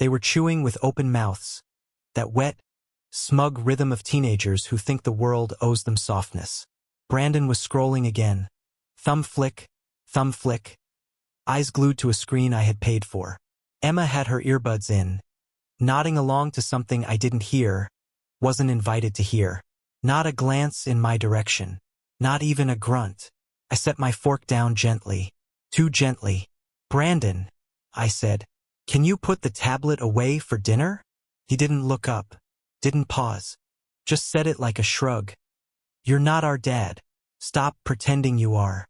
They were chewing with open mouths, that wet, smug rhythm of teenagers who think the world owes them softness. Brandon was scrolling again. Thumb flick, eyes glued to a screen I had paid for. Emma had her earbuds in, nodding along to something I didn't hear, wasn't invited to hear. Not a glance in my direction. Not even a grunt. I set my fork down gently. Too gently. "Brandon," I said, "can you put the tablet away for dinner?" He didn't look up. Didn't pause. Just said it like a shrug. "You're not our dad. Stop pretending you are."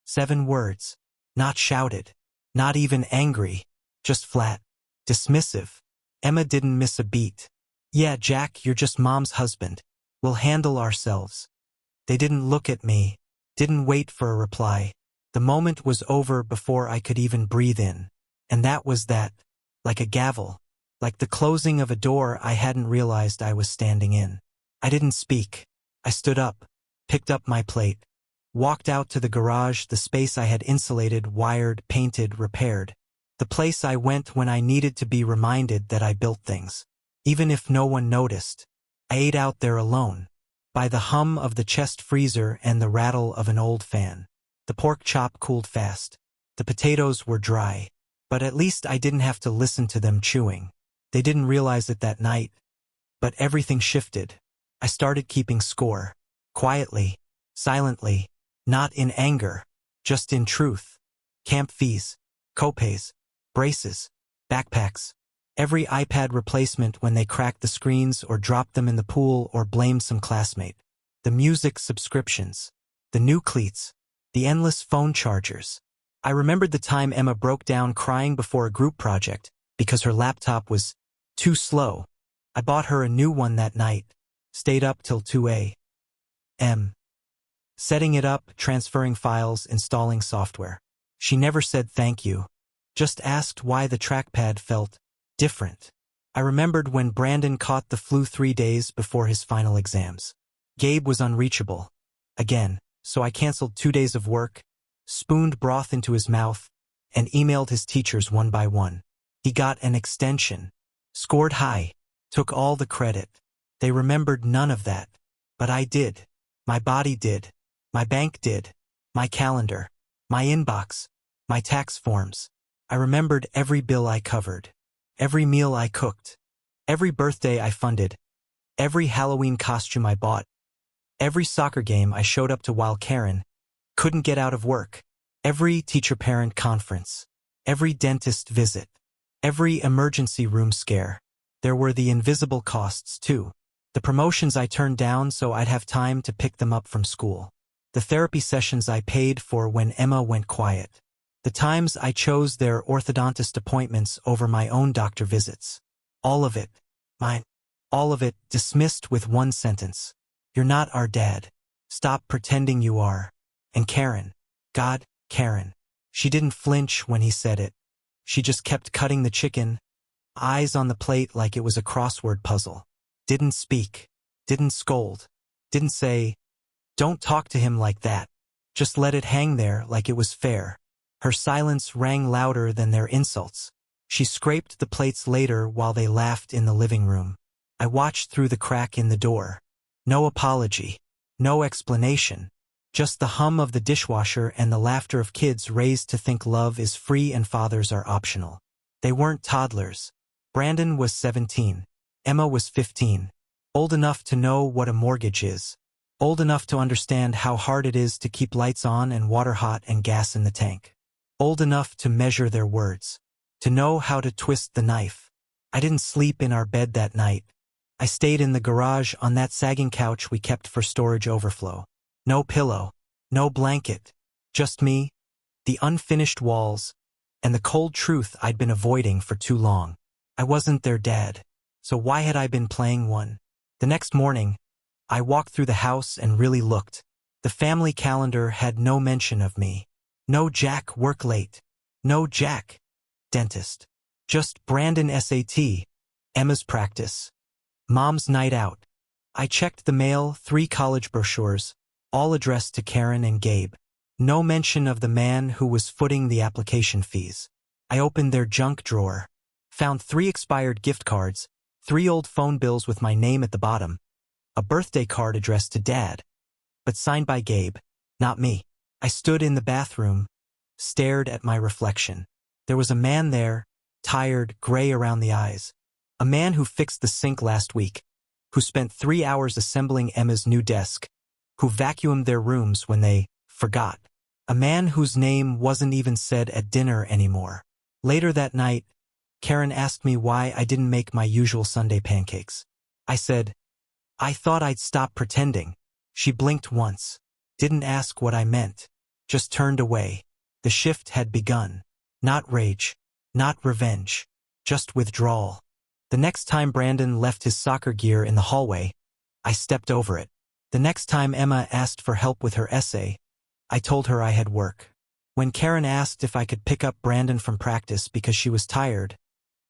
7 words. Not shouted. Not even angry. Just flat. Dismissive. Emma didn't miss a beat. "Yeah, Jack, you're just Mom's husband. We'll handle ourselves." They didn't look at me. Didn't wait for a reply. The moment was over before I could even breathe in. And that was that. Like a gavel. Like the closing of a door I hadn't realized I was standing in. I didn't speak. I stood up. Picked up my plate. Walked out to the garage, the space I had insulated, wired, painted, repaired. The place I went when I needed to be reminded that I built things. Even if no one noticed. I ate out there alone. By the hum of the chest freezer and the rattle of an old fan. The pork chop cooled fast. The potatoes were dry. But at least I didn't have to listen to them chewing. They didn't realize it that night. But everything shifted. I started keeping score. Quietly. Silently. Not in anger. Just in truth. Camp fees. Copays. Braces. Backpacks. Every iPad replacement when they cracked the screens or dropped them in the pool or blamed some classmate. The music subscriptions. The new cleats. The endless phone chargers. I remembered the time Emma broke down crying before a group project because her laptop was too slow. I bought her a new one that night. Stayed up till 2 a.m. Setting it up, transferring files, installing software. She never said thank you. Just asked why the trackpad felt different. I remembered when Brandon caught the flu 3 days before his final exams. Gabe was unreachable. Again, so I canceled 2 days of work, spooned broth into his mouth, and emailed his teachers one by one. He got an extension. Scored high. Took all the credit. They remembered none of that. But I did. My body did. My bank did. My calendar. My inbox. My tax forms. I remembered every bill I covered. Every meal I cooked. Every birthday I funded. Every Halloween costume I bought. Every soccer game I showed up to while Karen couldn't get out of work. Every teacher-parent conference. Every dentist visit. Every emergency room scare. There were the invisible costs, too. The promotions I turned down so I'd have time to pick them up from school. The therapy sessions I paid for when Emma went quiet. The times I chose their orthodontist appointments over my own doctor visits. All of it. Mine. All of it dismissed with one sentence. "You're not our dad. Stop pretending you are." And Karen. God, Karen. She didn't flinch when he said it. She just kept cutting the chicken, eyes on the plate like it was a crossword puzzle. Didn't speak. Didn't scold. Didn't say, "Don't talk to him like that." Just let it hang there like it was fair. Her silence rang louder than their insults. She scraped the plates later while they laughed in the living room. I watched through the crack in the door. No apology. No explanation. Just the hum of the dishwasher and the laughter of kids raised to think love is free and fathers are optional. They weren't toddlers. Brandon was 17. Emma was 15. Old enough to know what a mortgage is. Old enough to understand how hard it is to keep lights on and water hot and gas in the tank. Old enough to measure their words. To know how to twist the knife. I didn't sleep in our bed that night. I stayed in the garage on that sagging couch we kept for storage overflow. No pillow. No blanket. Just me, the unfinished walls, and the cold truth I'd been avoiding for too long. I wasn't their dad. So why had I been playing one? The next morning, I walked through the house and really looked. The family calendar had no mention of me. No Jack, work late. No Jack, dentist. Just Brandon SAT, Emma's practice, Mom's night out. I checked the mail, 3 college brochures, all addressed to Karen and Gabe. No mention of the man who was footing the application fees. I opened their junk drawer. Found 3 expired gift cards, 3 old phone bills with my name at the bottom, a birthday card addressed to Dad, but signed by Gabe, not me. I stood in the bathroom, stared at my reflection. There was a man there, tired, gray around the eyes. A man who fixed the sink last week, who spent 3 hours assembling Emma's new desk, who vacuumed their rooms when they forgot. A man whose name wasn't even said at dinner anymore. Later that night, Karen asked me why I didn't make my usual Sunday pancakes. I said, I thought I'd stop pretending. She blinked once, didn't ask what I meant, just turned away. The shift had begun. Not rage, not revenge, just withdrawal. The next time Brandon left his soccer gear in the hallway, I stepped over it. The next time Emma asked for help with her essay, I told her I had work. When Karen asked if I could pick up Brandon from practice because she was tired,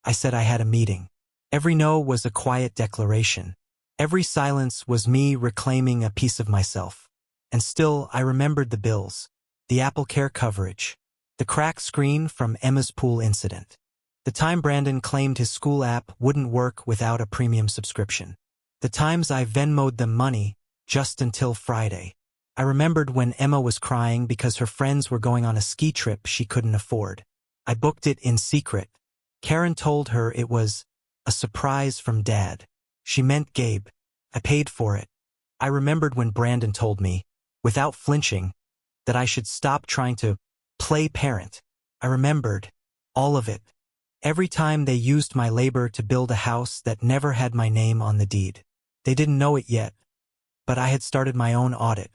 I said I had a meeting. Every no was a quiet declaration. Every silence was me reclaiming a piece of myself. And still, I remembered the bills, the Apple Care coverage, the cracked screen from Emma's pool incident, the time Brandon claimed his school app wouldn't work without a premium subscription, the times I Venmo'd them money just until Friday. I remembered when Emma was crying because her friends were going on a ski trip she couldn't afford. I booked it in secret. Karen told her it was a surprise from Dad. She meant Gabe. I paid for it. I remembered when Brandon told me, without flinching, that I should stop trying to play parent. I remembered all of it. Every time they used my labor to build a house that never had my name on the deed. They didn't know it yet, but I had started my own audit.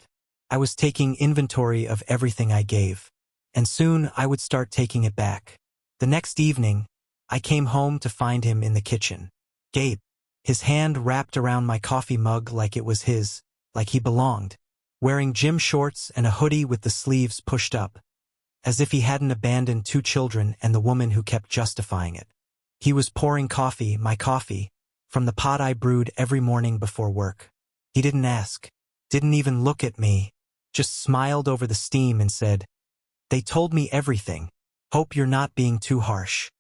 I was taking inventory of everything I gave, and soon I would start taking it back. The next evening, I came home to find him in the kitchen. Gabe, his hand wrapped around my coffee mug like it was his, like he belonged, wearing gym shorts and a hoodie with the sleeves pushed up, as if he hadn't abandoned 2 children and the woman who kept justifying it. He was pouring coffee, my coffee, from the pot I brewed every morning before work. He didn't ask, didn't even look at me, just smiled over the steam and said, "They told me everything. Hope you're not being too harsh."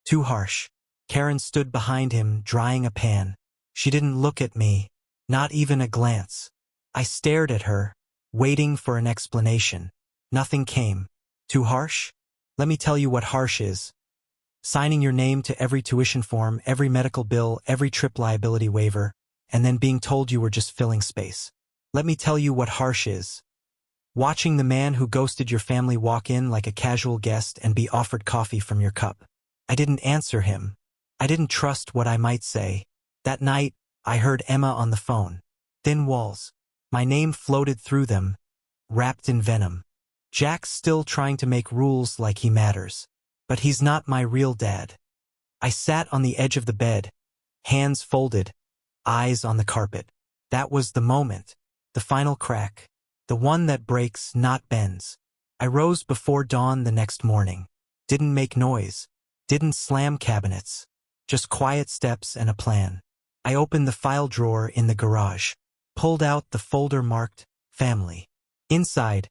Too harsh. Karen stood behind him, drying a pan. She didn't look at me, not even a glance. I stared at her, waiting for an explanation. Nothing came. Too harsh? Let me tell you what harsh is. Signing your name to every tuition form, every medical bill, every trip liability waiver, and then being told you were just filling space. Let me tell you what harsh is. Watching the man who ghosted your family walk in like a casual guest and be offered coffee from your cup. I didn't answer him. I didn't trust what I might say. That night, I heard Emma on the phone. Thin walls. My name floated through them, wrapped in venom. Jack's still trying to make rules like he matters. But he's not my real dad. I sat on the edge of the bed, hands folded, eyes on the carpet. That was the moment. The final crack. The one that breaks, not bends. I rose before dawn the next morning. Didn't make noise. Didn't slam cabinets. Just quiet steps and a plan. I opened the file drawer in the garage. Pulled out the folder marked Family. Inside,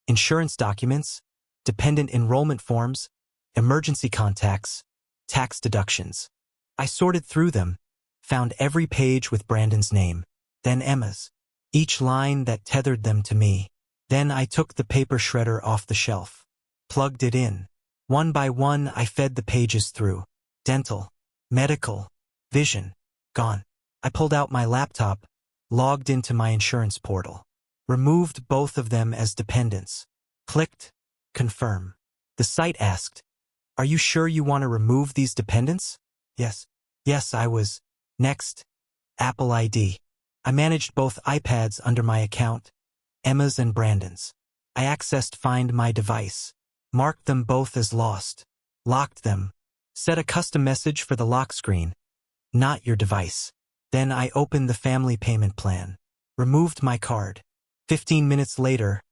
insurance documents, dependent enrollment forms, emergency contacts, tax deductions. I sorted through them, found every page with Brandon's name, then Emma's. Each line that tethered them to me. Then I took the paper shredder off the shelf. Plugged it in. One by one I fed the pages through. Dental, medical, vision, gone. I pulled out my laptop, logged into my insurance portal. Removed both of them as dependents. Clicked, confirm. The site asked, "Are you sure you want to remove these dependents?" Yes. Yes, I was. Next, Apple ID. I managed both iPads under my account, Emma's and Brandon's. I accessed Find My Device, marked them both as lost, locked them, set a custom message for the lock screen, not your device. Then I opened the family payment plan, removed my card. 15 minutes later,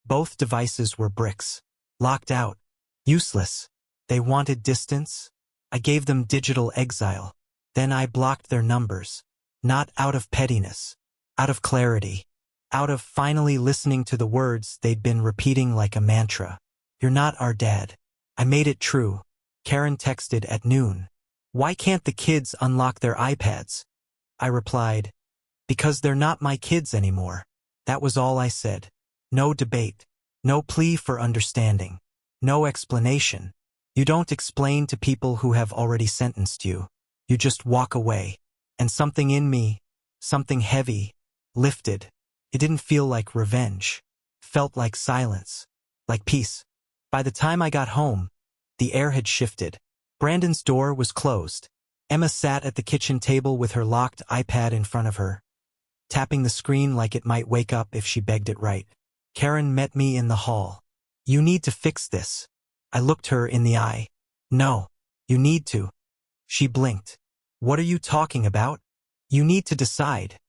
both devices were bricks, locked out, useless. They wanted distance. I gave them digital exile. Then I blocked their numbers. Not out of pettiness, out of clarity, out of finally listening to the words they'd been repeating like a mantra. "You're not our dad." I made it true. Karen texted at noon. Why can't the kids unlock their iPads? I replied, because they're not my kids anymore. That was all I said. No debate. No plea for understanding. No explanation. You don't explain to people who have already sentenced you. You just walk away. And something in me, something heavy, lifted. It didn't feel like revenge. Felt like silence. Like peace. By the time I got home, the air had shifted. Brandon's door was closed. Emma sat at the kitchen table with her locked iPad in front of her, tapping the screen like it might wake up if she begged it right. Karen met me in the hall. You need to fix this. I looked her in the eye. No, you need to. She blinked. What are you talking about? You need to decide,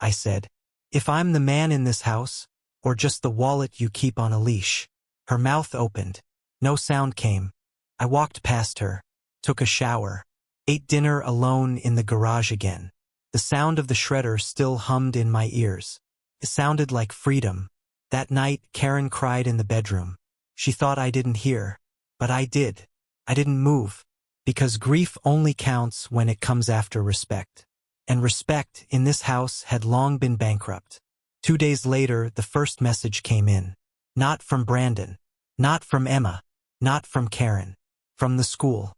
I said. If I'm the man in this house, or just the wallet you keep on a leash. Her mouth opened. No sound came. I walked past her, took a shower, ate dinner alone in the garage again. The sound of the shredder still hummed in my ears. It sounded like freedom. That night, Karen cried in the bedroom. She thought I didn't hear, but I did. I didn't move, because grief only counts when it comes after respect. And respect in this house had long been bankrupt. 2 days later, the first message came in. Not from Brandon. Not from Emma. Not from Karen. From the school.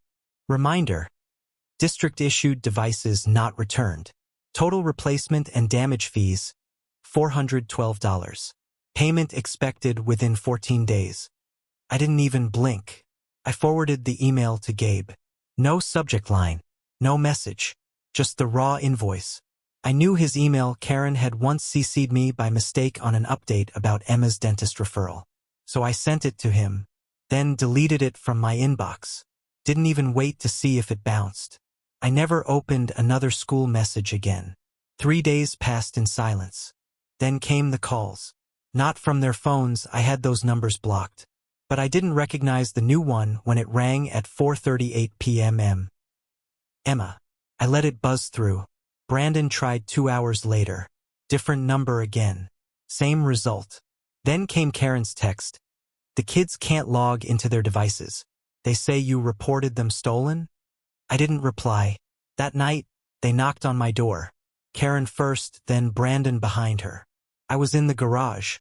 Reminder. District-issued devices not returned. Total replacement and damage fees, $412. Payment expected within 14 days. I didn't even blink. I forwarded the email to Gabe. No subject line. No message. Just the raw invoice. I knew his email. Karen had once CC'd me by mistake on an update about Emma's dentist referral. So I sent it to him, then deleted it from my inbox. Didn't even wait to see if it bounced. I never opened another school message again. 3 days passed in silence. Then came the calls. Not from their phones, I had those numbers blocked. But I didn't recognize the new one when it rang at 4:38 p.m. Emma. I let it buzz through. Brandon tried 2 hours later. Different number again. Same result. Then came Karen's text. The kids can't log into their devices. They say you reported them stolen? I didn't reply. That night, they knocked on my door. Karen first, then Brandon behind her. I was in the garage,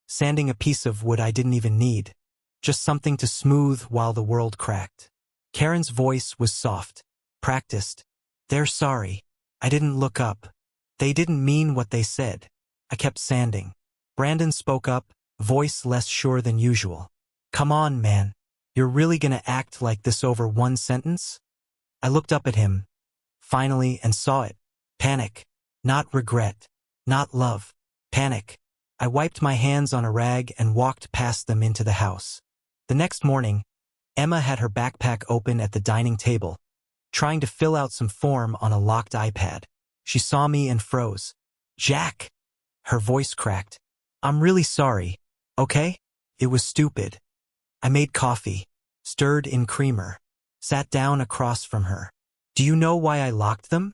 sanding a piece of wood I didn't even need. Just something to smooth while the world cracked. Karen's voice was soft, practiced. They're sorry. I didn't look up. They didn't mean what they said. I kept sanding. Brandon spoke up, voice less sure than usual. Come on, man. You're really gonna act like this over one sentence? I looked up at him, finally, and saw it. Panic. Not regret. Not love. Panic. I wiped my hands on a rag and walked past them into the house. The next morning, Emma had her backpack open at the dining table, trying to fill out some form on a locked iPad. She saw me and froze. Jack! Her voice cracked. I'm really sorry, okay? It was stupid. I made coffee, stirred in creamer, sat down across from her. Do you know why I locked them?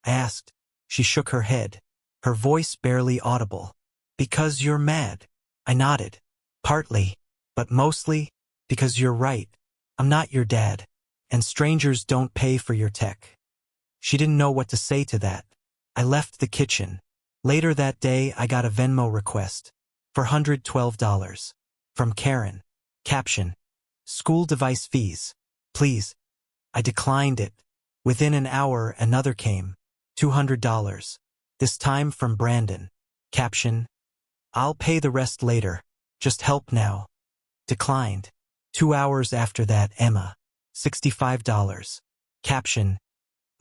I asked. She shook her head, her voice barely audible. Because you're mad. I nodded. Partly, but mostly, because you're right. I'm not your dad, and strangers don't pay for your tech. She didn't know what to say to that. I left the kitchen. Later that day, I got a Venmo request for $112 from Karen. Caption: school device fees. Please. I declined it. Within an hour, another came. $200. This time from Brandon. Caption: I'll pay the rest later. Just help now. Declined. 2 hours after that, Emma. $65. Caption: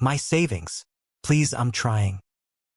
my savings. Please, I'm trying.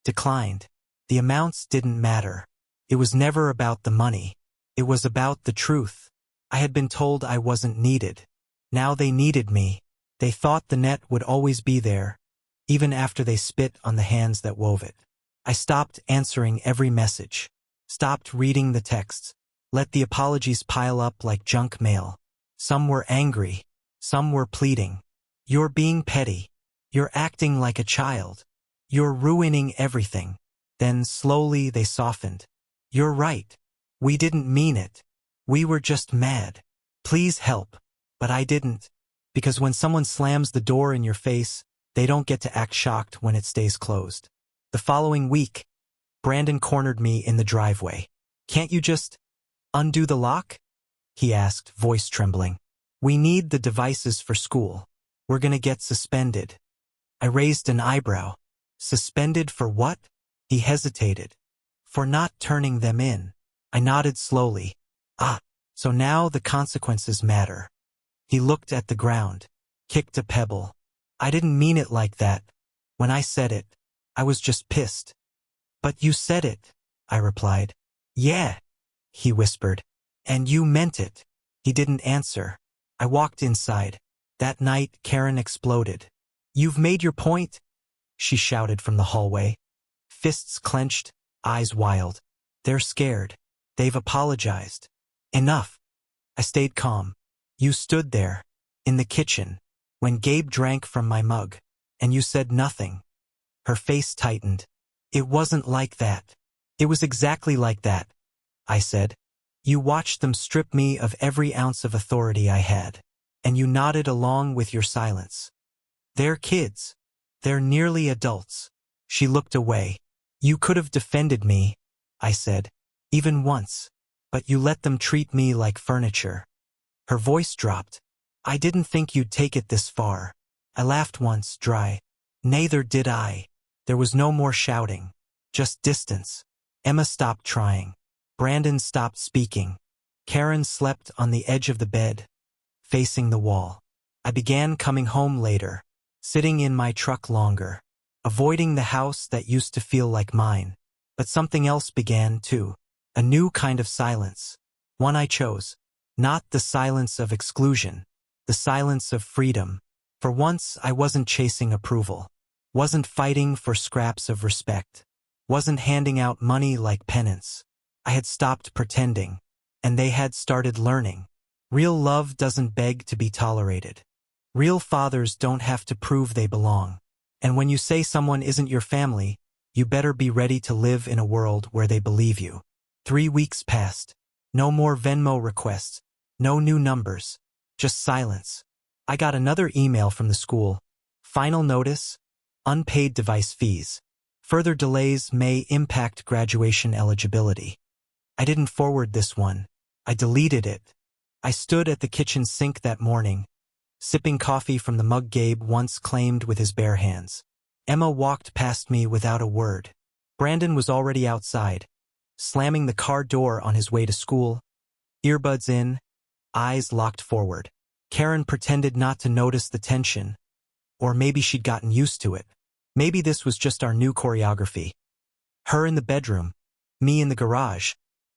Declined. The amounts didn't matter. It was never about the money. It was about the truth. I had been told I wasn't needed. Now they needed me. They thought the net would always be there, even after they spit on the hands that wove it. I stopped answering every message. Stopped reading the texts. Let the apologies pile up like junk mail. Some were angry. Some were pleading. You're being petty. You're acting like a child. You're ruining everything. Then slowly they softened. You're right. We didn't mean it. We were just mad. Please help. But I didn't. Because when someone slams the door in your face, They don't get to act shocked when it stays closed. The following week, Brandon cornered me in the driveway. "Can't you just undo the lock?" he asked, voice trembling. "We need the devices for school. We're gonna get suspended." I raised an eyebrow. "Suspended for what?" He hesitated. "For not turning them in." I nodded slowly. "Ah, so now the consequences matter." He looked at the ground, kicked a pebble. "I didn't mean it like that. When I said it, I was just pissed." "But you said it," I replied. "Yeah," he whispered. "And you meant it." He didn't answer. I walked inside. That night, Karen exploded. "You've made your point?" she shouted from the hallway. Fists clenched, eyes wild. "They're scared. They've apologized." "Enough." I stayed calm. "You stood there, in the kitchen, when Gabe drank from my mug, and you said nothing." Her face tightened. "It wasn't like that." "It was exactly like that," I said. "You watched them strip me of every ounce of authority I had, and you nodded along with your silence. They're kids. They're nearly adults." She looked away. "You could have defended me," I said, "even once, but you let them treat me like furniture." Her voice dropped. "I didn't think you'd take it this far." I laughed once, dry. "Neither did I." There was no more shouting, just distance. Emma stopped trying. Brandon stopped speaking. Karen slept on the edge of the bed, facing the wall. I began coming home later, sitting in my truck longer, avoiding the house that used to feel like mine. But something else began too. A new kind of silence. One I chose. Not the silence of exclusion. The silence of freedom. For once, I wasn't chasing approval. Wasn't fighting for scraps of respect. Wasn't handing out money like penance. I had stopped pretending. And they had started learning. Real love doesn't beg to be tolerated. Real fathers don't have to prove they belong. And when you say someone isn't your family, you better be ready to live in a world where they believe you. 3 weeks passed. No more Venmo requests. No new numbers. Just silence. I got another email from the school. Final notice. Unpaid device fees. Further delays may impact graduation eligibility. I didn't forward this one. I deleted it. I stood at the kitchen sink that morning, sipping coffee from the mug Gabe once claimed with his bare hands. Emma walked past me without a word. Brandon was already outside, slamming the car door on his way to school, earbuds in, eyes locked forward. Karen pretended not to notice the tension, or maybe she'd gotten used to it. Maybe this was just our new choreography. Her in the bedroom, me in the garage,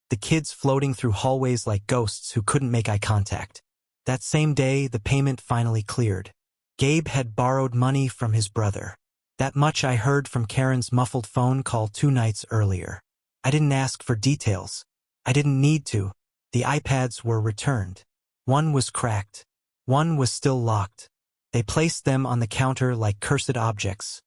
the kids floating through hallways like ghosts who couldn't make eye contact. That same day, the payment finally cleared. Gabe had borrowed money from his brother. That much I heard from Karen's muffled phone call 2 nights earlier. I didn't ask for details. I didn't need to. The iPads were returned. One was cracked. One was still locked. They placed them on the counter like cursed objects,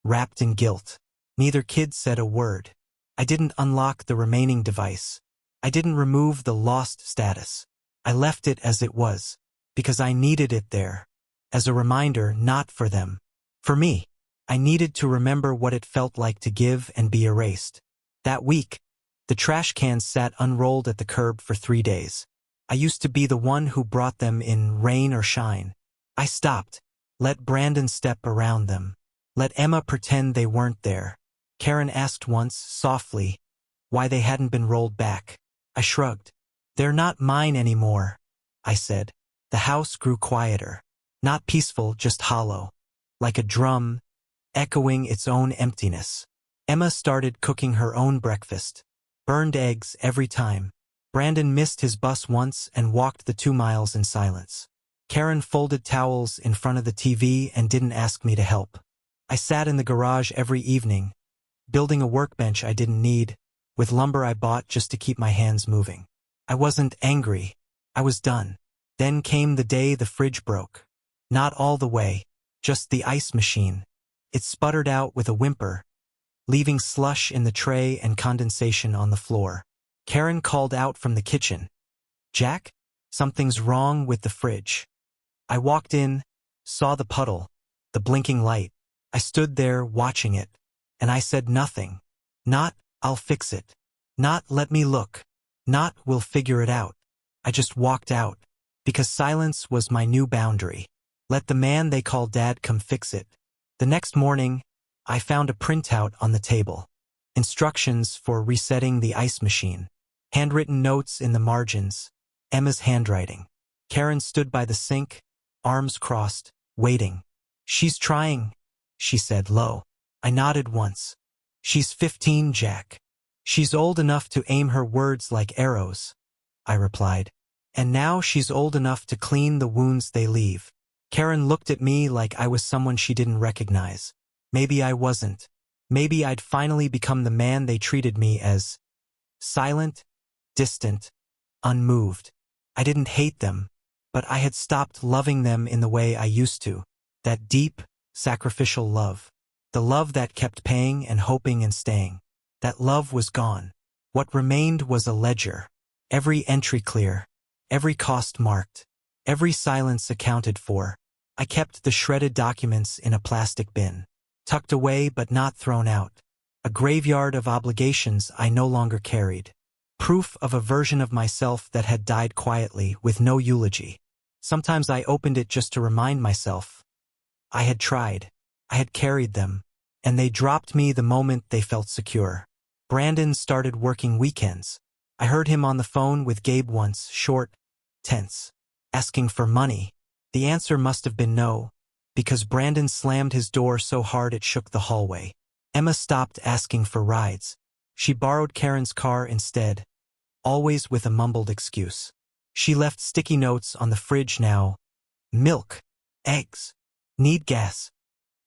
wrapped in guilt. Neither kid said a word. I didn't unlock the remaining device. I didn't remove the lost status. I left it as it was, because I needed it there. As a reminder, not for them. For me. I needed to remember what it felt like to give and be erased. That week, the trash cans sat unrolled at the curb for 3 days. I used to be the one who brought them in rain or shine. I stopped. Let Brandon step around them. Let Emma pretend they weren't there. Karen asked once, softly, why they hadn't been rolled back. I shrugged. They're not mine anymore, I said. The house grew quieter. Not peaceful, just hollow. Like a drum, echoing its own emptiness. Emma started cooking her own breakfast. Burned eggs every time. Brandon missed his bus once and walked the 2 miles in silence. Karen folded towels in front of the TV and didn't ask me to help. I sat in the garage every evening, building a workbench I didn't need, with lumber I bought just to keep my hands moving. I wasn't angry. I was done. Then came the day the fridge broke. Not all the way, just the ice machine. It sputtered out with a whimper, leaving slush in the tray and condensation on the floor. Karen called out from the kitchen. "Jack, something's wrong with the fridge." I walked in, saw the puddle, the blinking light. I stood there watching it, and I said nothing. Not, "I'll fix it." Not, "Let me look." Not, "We'll figure it out." I just walked out, because silence was my new boundary. Let the man they call Dad come fix it. The next morning, I found a printout on the table. Instructions for resetting the ice machine. Handwritten notes in the margins. Emma's handwriting. Karen stood by the sink, arms crossed, waiting. "She's trying," she said low. I nodded once. "She's 15, Jack. She's old enough to aim her words like arrows," I replied. "And now she's old enough to clean the wounds they leave." Karen looked at me like I was someone she didn't recognize. Maybe I wasn't. Maybe I'd finally become the man they treated me as. Silent, distant, unmoved. I didn't hate them, but I had stopped loving them in the way I used to. That deep, sacrificial love. The love that kept paying and hoping and staying. That love was gone. What remained was a ledger. Every entry clear. Every cost marked. Every silence accounted for. I kept the shredded documents in a plastic bin. Tucked away but not thrown out. A graveyard of obligations I no longer carried. Proof of a version of myself that had died quietly with no eulogy. Sometimes I opened it just to remind myself. I had tried. I had carried them. And they dropped me the moment they felt secure. Brandon started working weekends. I heard him on the phone with Gabe once, short, tense, asking for money. The answer must have been no, because Brandon slammed his door so hard it shook the hallway. Emma stopped asking for rides. She borrowed Karen's car instead, always with a mumbled excuse. She left sticky notes on the fridge now. Milk, eggs, need gas.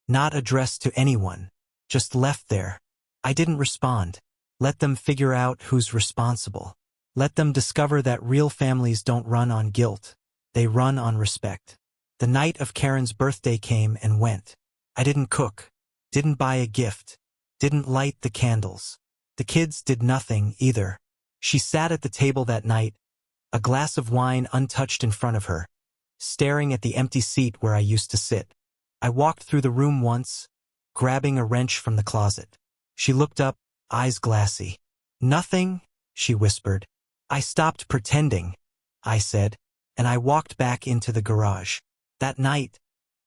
Not addressed to anyone, just left there. I didn't respond. Let them figure out who's responsible. Let them discover that real families don't run on guilt. They run on respect. The night of Karen's birthday came and went. I didn't cook, didn't buy a gift, didn't light the candles. The kids did nothing either. She sat at the table that night, a glass of wine untouched in front of her, staring at the empty seat where I used to sit. I walked through the room once, grabbing a wrench from the closet. She looked up, eyes glassy. "Nothing," she whispered. "I stopped pretending," I said, and I walked back into the garage. That night,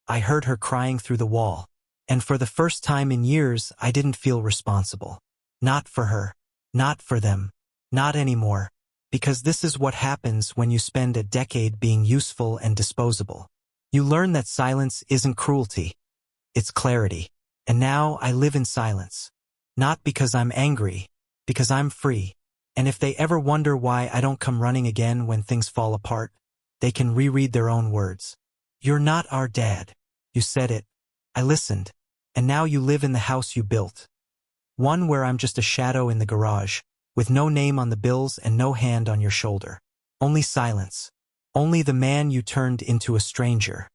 I heard her crying through the wall, and for the first time in years I didn't feel responsible. Not for her, not for them, not anymore, because this is what happens when you spend a decade being useful and disposable. You learn that silence isn't cruelty, it's clarity. And now I live in silence. Not because I'm angry, because I'm free. And if they ever wonder why I don't come running again when things fall apart, they can reread their own words. "You're not our dad. You said it. I listened. And now you live in the house you built. One where I'm just a shadow in the garage, with no name on the bills and no hand on your shoulder. Only silence. Only the man you turned into a stranger."